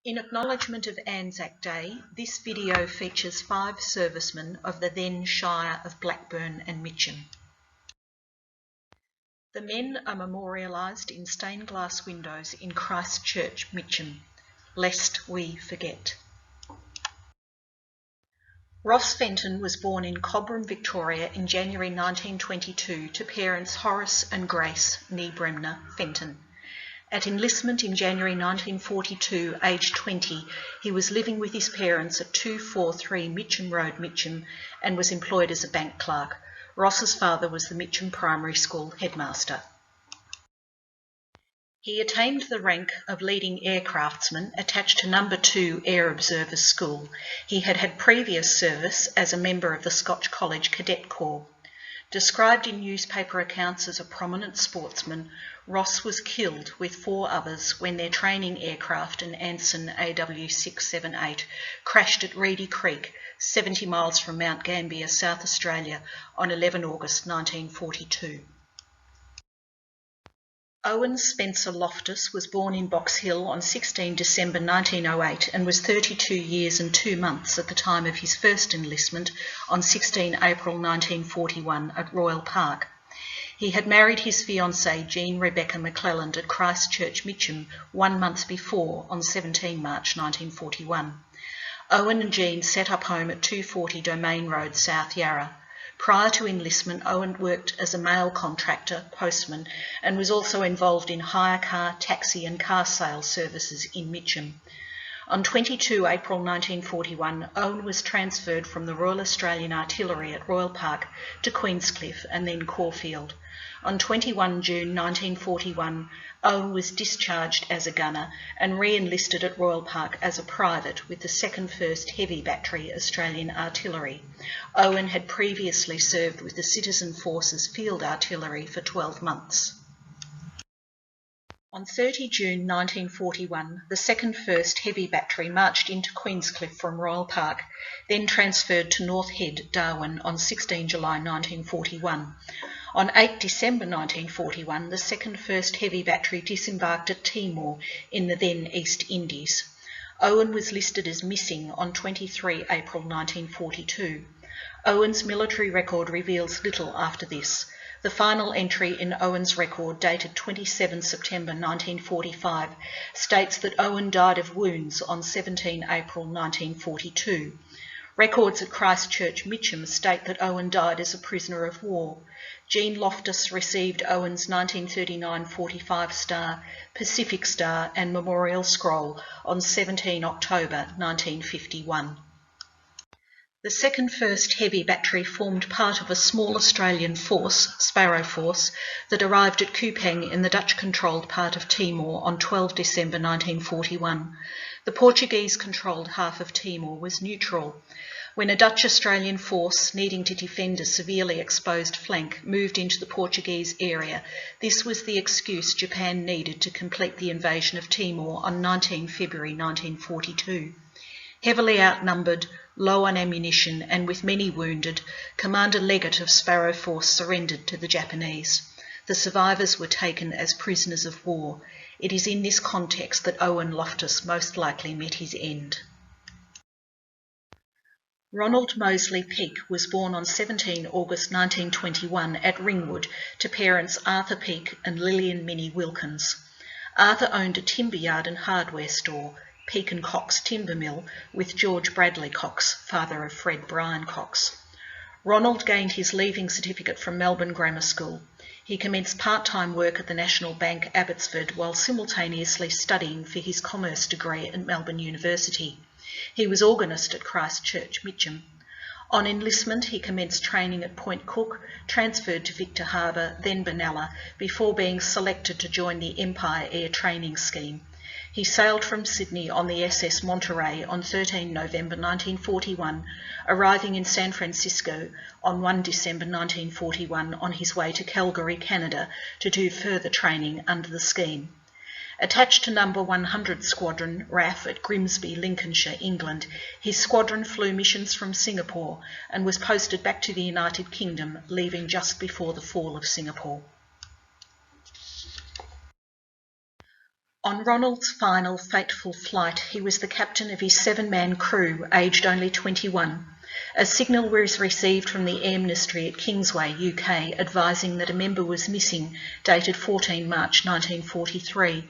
In acknowledgement of ANZAC Day, this video features 5 servicemen of the then Shire of Blackburn and Mitcham. The men are memorialised in stained glass windows in Christchurch, Mitcham, lest we forget. Ross Fenton was born in Cobram, Victoria in January 1922 to parents Horace and Grace (née Bremner) Fenton. At enlistment in January 1942, aged 20, he was living with his parents at 243 Mitcham Road, Mitcham, and was employed as a bank clerk. Ross's father was the Mitcham Primary School headmaster. He attained the rank of leading aircraftsman attached to No. 2 Air Observers School. He had had previous service as a member of the Scotch College Cadet Corps. Described in newspaper accounts as a prominent sportsman, Ross was killed with 4 others when their training aircraft, an Anson AW678, crashed at Reedy Creek, 70 miles from Mount Gambier, South Australia, on 11 August 1942. Owen Spencer Loftus was born in Box Hill on 16 December 1908 and was 32 years and 2 months at the time of his first enlistment on 16 April 1941 at Royal Park. He had married his fiancée Jean Rebecca McClelland at Christchurch, Mitcham 1 month before on 17 March 1941. Owen and Jean set up home at 240 Domain Road, South Yarra. Prior to enlistment, Owen worked as a mail contractor, postman, and was also involved in hire car, taxi and car sale services in Mitcham. On 22 April 1941, Owen was transferred from the Royal Australian Artillery at Royal Park to Queenscliff and then Caulfield. On 21 June 1941, Owen was discharged as a gunner and re-enlisted at Royal Park as a private with the 2nd 1st Heavy Battery Australian Artillery. Owen had previously served with the Citizen Forces Field Artillery for 12 months. On 30 June 1941, the 2nd 1st Heavy Battery marched into Queenscliff from Royal Park, then transferred to North Head, Darwin on 16 July 1941. On 8 December 1941, the 2nd 1st Heavy Battery disembarked at Timor in the then East Indies. Owen was listed as missing on 23 April 1942. Owen's military record reveals little after this. The final entry in Owen's record, dated 27 September 1945, states that Owen died of wounds on 17 April 1942. Records at Christchurch, Mitcham state that Owen died as a prisoner of war. Jean Loftus received Owen's 1939 45 Star, Pacific Star and Memorial Scroll on 17 October 1951. The 2nd 1st Heavy Battery formed part of a small Australian force, Sparrow Force, that arrived at Kupang in the Dutch-controlled part of Timor on 12 December 1941. The Portuguese-controlled half of Timor was neutral. When a Dutch-Australian force needing to defend a severely exposed flank moved into the Portuguese area, this was the excuse Japan needed to complete the invasion of Timor on 19 February 1942. Heavily outnumbered, low on ammunition and with many wounded, Commander Leggett of Sparrow Force surrendered to the Japanese. The survivors were taken as prisoners of war. It is in this context that Owen Loftus most likely met his end. Ronald Mosley Peake was born on 17 August 1921 at Ringwood to parents Arthur Peake and Lillian Minnie Wilkins. Arthur owned a timber yard and hardware store, Peake and Cox Timber Mill, with George Bradley Cox, father of Fred Bryan Cox. Ronald gained his leaving certificate from Melbourne Grammar School. He commenced part-time work at the National Bank, Abbotsford, while simultaneously studying for his commerce degree at Melbourne University. He was organist at Christchurch, Mitcham. On enlistment, he commenced training at Point Cook, transferred to Victor Harbour, then Benalla, before being selected to join the Empire Air Training Scheme. He sailed from Sydney on the SS Monterey on 13 November 1941, arriving in San Francisco on 1 December 1941 on his way to Calgary, Canada, to do further training under the scheme. Attached to No. 100 Squadron, RAF, at Grimsby, Lincolnshire, England, his squadron flew missions from Singapore and was posted back to the United Kingdom, leaving just before the fall of Singapore. On Ronald's final fateful flight, he was the captain of his 7-man crew, aged only 21. A signal was received from the Air Ministry at Kingsway, UK, advising that a member was missing, dated 14 March 1943.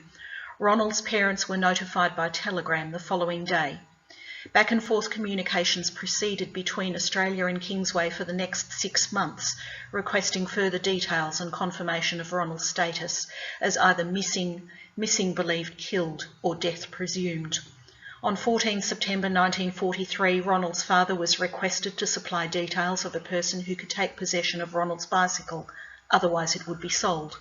Ronald's parents were notified by telegram the following day. Back and forth communications proceeded between Australia and Kingsway for the next 6 months, requesting further details and confirmation of Ronald's status as either missing believed killed, or death presumed. On 14 September 1943, Ronald's father was requested to supply details of a person who could take possession of Ronald's bicycle, otherwise it would be sold.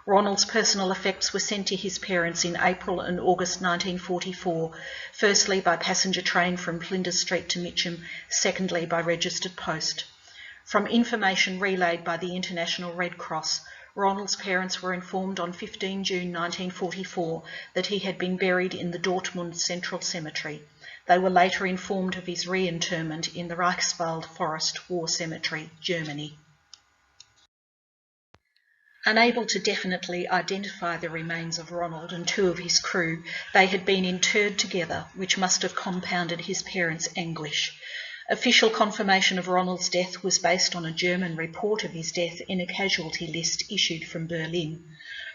Ronald's personal effects were sent to his parents in April and August 1944, firstly by passenger train from Flinders Street to Mitcham, secondly by registered post. From information relayed by the International Red Cross, Ronald's parents were informed on 15 June 1944 that he had been buried in the Dortmund Central Cemetery. They were later informed of his reinterment in the Reichswald Forest War Cemetery, Germany. Unable to definitely identify the remains of Ronald and 2 of his crew, they had been interred together, which must have compounded his parents' anguish. Official confirmation of Ronald's death was based on a German report of his death in a casualty list issued from Berlin.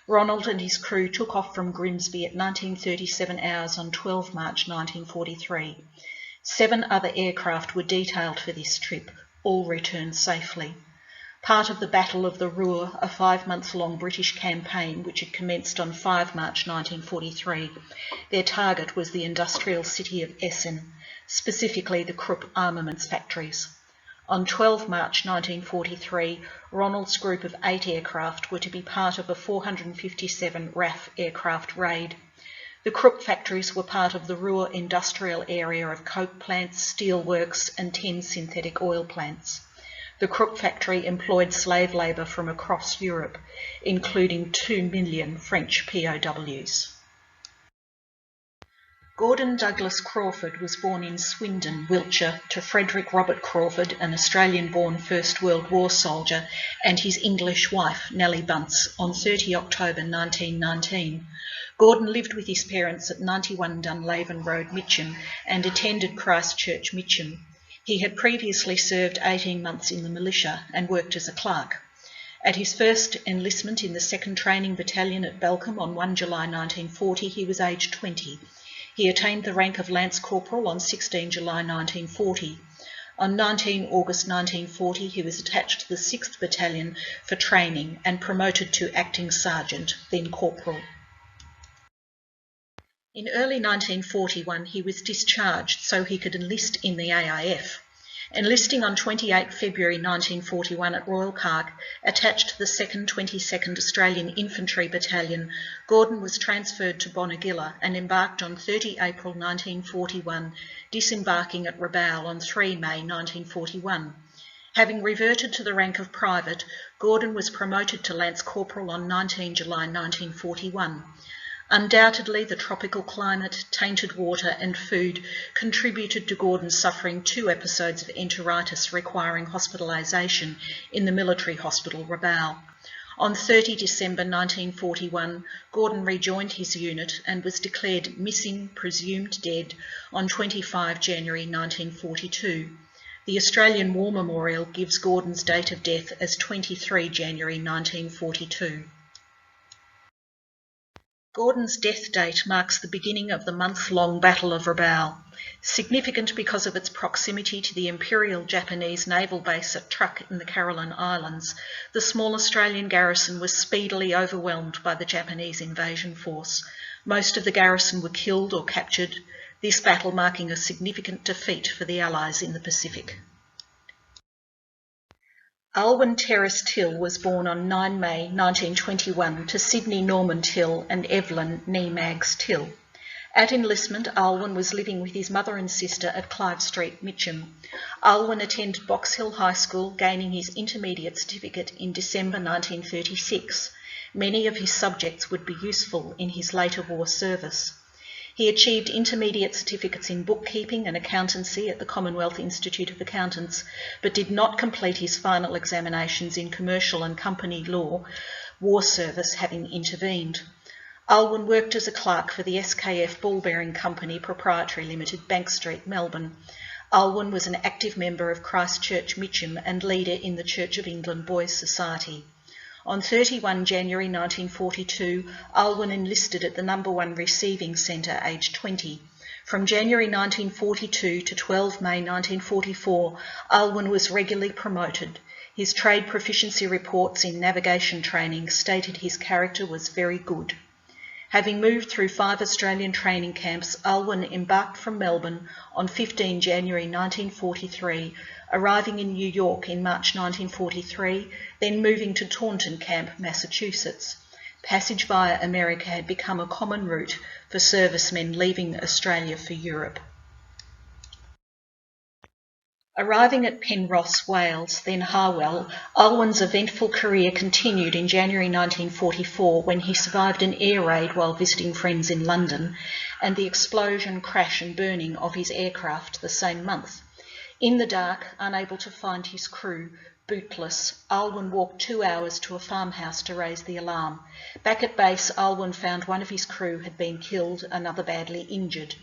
Ronald and his crew took off from Grimsby at 1937 hours on 12 March 1943. 7 other aircraft were detailed for this trip, all returned safely. Part of the Battle of the Ruhr, a 5-month-long British campaign which had commenced on 5 March 1943. Their target was the industrial city of Essen, specifically the Krupp armaments factories. On 12 March 1943, Ronald's group of 8 aircraft were to be part of a 457 RAF aircraft raid. The Krupp factories were part of the Ruhr industrial area of coke plants, steel works and 10 synthetic oil plants. The Krupp factory employed slave labour from across Europe, including 2 million French POWs. Gordon Douglas Crawford was born in Swindon, Wiltshire, to Frederick Robert Crawford, an Australian-born First World War soldier, and his English wife, Nellie Bunce, on 30 October 1919. Gordon lived with his parents at 91 Dunlaven Road, Mitcham, and attended Christchurch, Mitcham. He had previously served 18 months in the militia and worked as a clerk. At his first enlistment in the 2nd Training Battalion at Balcombe on 1 July 1940, he was aged 20. He attained the rank of Lance Corporal on 16 July 1940. On 19 August 1940, he was attached to the 6th Battalion for training and promoted to Acting Sergeant, then Corporal. In early 1941, he was discharged so he could enlist in the AIF. Enlisting on 28 February 1941 at Royal Park, attached to the 2nd 22nd Australian Infantry Battalion, Gordon was transferred to Bonegilla and embarked on 30 April 1941, disembarking at Rabaul on 3 May 1941. Having reverted to the rank of private, Gordon was promoted to Lance Corporal on 19 July 1941. Undoubtedly, the tropical climate, tainted water and food contributed to Gordon suffering 2 episodes of enteritis requiring hospitalisation in the military hospital Rabaul. On 30 December 1941, Gordon rejoined his unit and was declared missing, presumed dead, on 25 January 1942. The Australian War Memorial gives Gordon's date of death as 23 January 1942. Gordon's death date marks the beginning of the month-long Battle of Rabaul, significant because of its proximity to the Imperial Japanese naval base at Truk in the Caroline Islands. The small Australian garrison was speedily overwhelmed by the Japanese invasion force. Most of the garrison were killed or captured, this battle marking a significant defeat for the Allies in the Pacific. Alwyn Terrace Till was born on 9 May 1921 to Sydney Norman Till and Evelyn Nee Maggs Till. At enlistment, Alwyn was living with his mother and sister at Clive Street, Mitcham. Alwyn attended Box Hill High School, gaining his intermediate certificate in December 1936. Many of his subjects would be useful in his later war service. He achieved intermediate certificates in bookkeeping and accountancy at the Commonwealth Institute of Accountants, but did not complete his final examinations in commercial and company law, war service having intervened. Alwyn worked as a clerk for the SKF Ball Bearing Company Proprietary Limited, Bank Street, Melbourne. Alwyn was an active member of Christchurch Mitcham and leader in the Church of England Boys Society. On 31 January 1942, Alwyn enlisted at the No. 1 Receiving Centre, aged 20. From January 1942 to 12 May 1944, Alwyn was regularly promoted. His trade proficiency reports in navigation training stated his character was very good. Having moved through 5 Australian training camps, Alwyn embarked from Melbourne on 15 January 1943, arriving in New York in March 1943, then moving to Taunton Camp, Massachusetts. Passage via America had become a common route for servicemen leaving Australia for Europe. Arriving at Penrhos, Wales, then Harwell, Alwyn's eventful career continued in January 1944 when he survived an air raid while visiting friends in London and the explosion, crash and burning of his aircraft the same month. In the dark, unable to find his crew, bootless, Alwyn walked 2 hours to a farmhouse to raise the alarm. Back at base, Alwyn found one of his crew had been killed, another badly injured.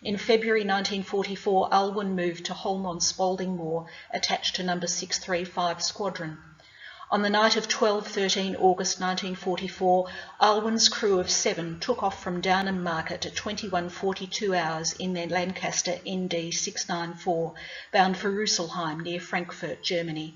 In February 1944, Alwyn moved to Holmon-Spalding Moor, attached to No. 635 Squadron. On the night of 12-13 August 1944, Alwyn's crew of 7 took off from Downham Market at 21:42 hours in their Lancaster ND 694, bound for Rüsselsheim near Frankfurt, Germany.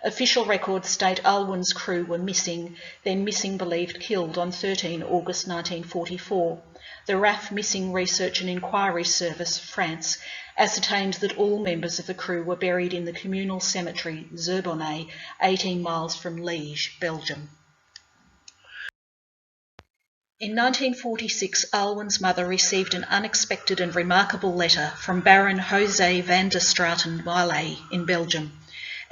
Official records state Alwyn's crew were missing, then missing believed killed on 13 August 1944. The RAF Missing Research and Inquiry Service, France, ascertained that all members of the crew were buried in the communal cemetery Zerbonnet, 18 miles from Liège, Belgium. In 1946, Alwyn's mother received an unexpected and remarkable letter from Baron José van der Straten-Willet in Belgium.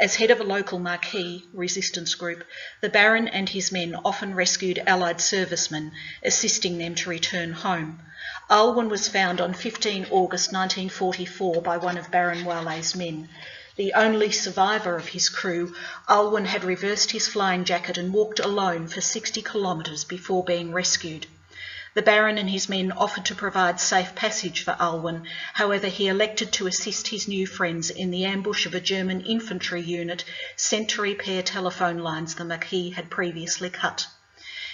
As head of a local Marquis resistance group, the Baron and his men often rescued Allied servicemen, assisting them to return home. Alwyn was found on 15 August 1944 by one of Baron Willet's men. The only survivor of his crew, Alwyn had reversed his flying jacket and walked alone for 60 kilometres before being rescued. The Baron and his men offered to provide safe passage for Alwyn, however he elected to assist his new friends in the ambush of a German infantry unit sent to repair telephone lines the Marquis had previously cut.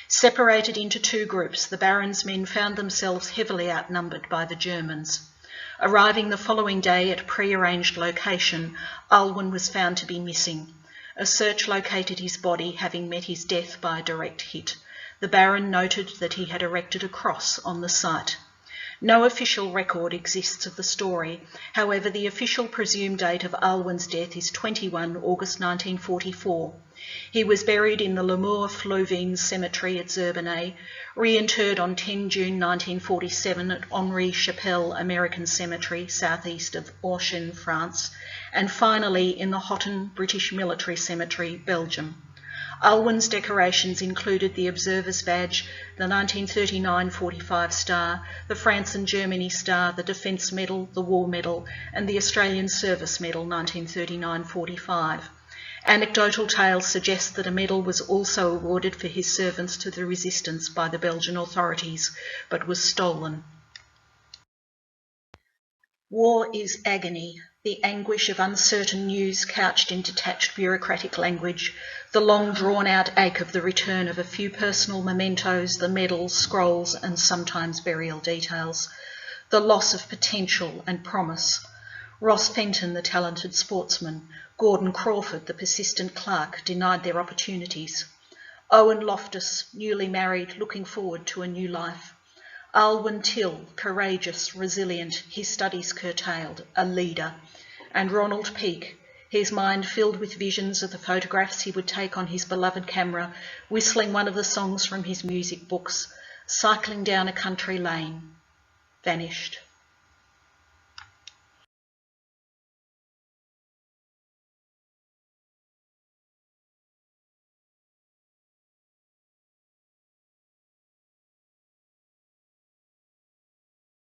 Separated into 2 groups, the Baron's men found themselves heavily outnumbered by the Germans. Arriving the following day at a pre-arranged location, Alwyn was found to be missing. A search located his body, having met his death by a direct hit. The Baron noted that he had erected a cross on the site. No official record exists of the story. However, the official presumed date of Alwyn's death is 21 August 1944. He was buried in the Lamour-Flovines Cemetery at Zerbonnet, reinterred on 10 June 1947 at Henri Chapelle American Cemetery, southeast of Orchin, France, and finally in the Hotten British Military Cemetery, Belgium. Alwyn's decorations included the Observer's Badge, the 1939-45 Star, the France and Germany Star, the Defence Medal, the War Medal, and the Australian Service Medal 1939-45. Anecdotal tales suggest that a medal was also awarded for his service to the resistance by the Belgian authorities, but was stolen. War is agony, the anguish of uncertain news couched in detached bureaucratic language, the long drawn-out ache of the return of a few personal mementos, the medals, scrolls and sometimes burial details, the loss of potential and promise. Ross Fenton, the talented sportsman, Gordon Crawford, the persistent clerk, denied their opportunities. Owen Loftus, newly married, looking forward to a new life. Alwyn Till, courageous, resilient, his studies curtailed, a leader. And Ronald Peake, his mind filled with visions of the photographs he would take on his beloved camera, whistling one of the songs from his music books, cycling down a country lane, vanished.